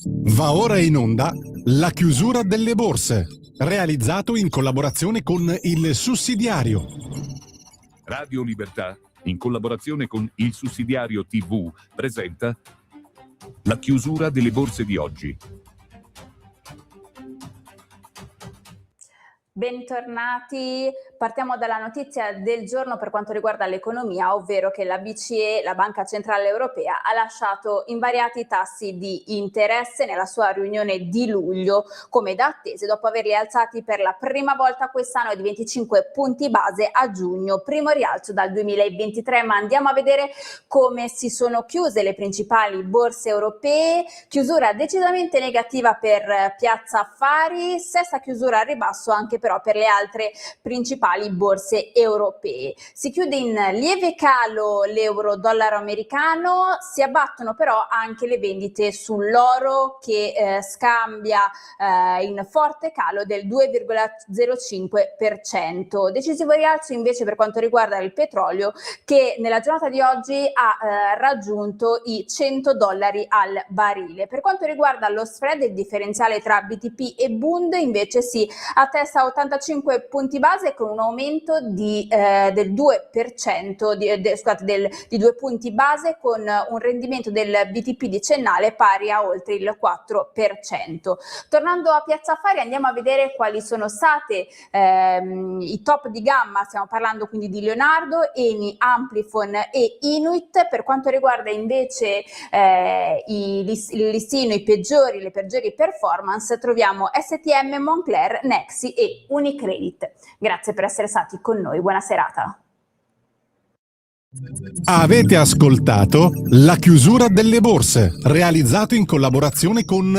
Va ora in onda la chiusura delle borse, realizzato in collaborazione con il Sussidiario. Radio Libertà, in collaborazione con il Sussidiario TV, presenta la chiusura delle borse di oggi. Bentornati, partiamo dalla notizia del giorno per quanto riguarda l'economia, ovvero che la BCE, la Banca Centrale Europea, ha lasciato invariati tassi di interesse nella sua riunione di luglio, come da attese, dopo averli alzati per la prima volta quest'anno di 25 punti base a giugno, primo rialzo dal 2023. Ma andiamo a vedere come si sono chiuse le principali borse europee. Chiusura decisamente negativa per Piazza Affari, sesta chiusura a ribasso anche però per le altre principali borse europee. Si chiude in lieve calo l'euro-dollaro americano, si abbattono però anche le vendite sull'oro che scambia in forte calo del 2,05%. Decisivo rialzo invece per quanto riguarda il petrolio, che nella giornata di oggi ha raggiunto i $100 al barile. Per quanto riguarda lo spread, il differenziale tra BTP e Bund invece si attesta a 85 punti base con un aumento del 2%, di 2 punti base, con un rendimento del BTP decennale pari a oltre il 4%. Tornando a Piazza Affari, andiamo a vedere quali sono state i top di gamma. Stiamo parlando quindi di Leonardo, Eni, Amplifon e Inuit. Per quanto riguarda invece il listino, le peggiori performance, troviamo STM, Moncler, Nexi e Unicredit. Grazie per essere stati con noi, buona serata. Avete ascoltato la chiusura delle borse, realizzato in collaborazione con